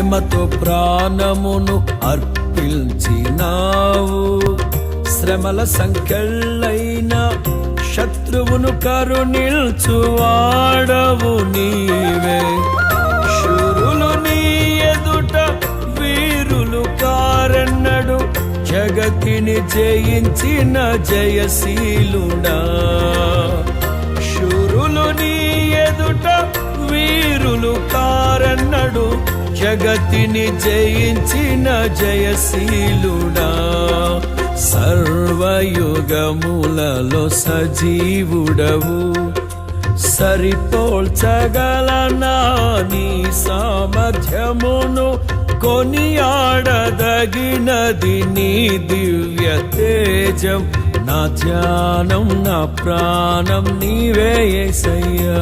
ప్రేమతో ప్రాణమును అర్పించినావు. శ్రమల సంఖ్యలైన శత్రువును కరుణిల్చువాడవు నీవే. శూరులు నీ ఎదుట వీరులు కారన్నడు, జగతిని జయించిన జయశీలుడా. శూరులు నీ ఎదుట వీరులు కారన్నడు, జగతిని జయించిన జయశీలుడా. సర్వయుగములలో సజీవుడవు, సరిపోల్చగలనా నీ సామర్థ్యమును. కొనియాడదగినది నీ దివ్య తేజం. నా ధ్యానం నా ప్రాణం నీవే యేసయ్యా.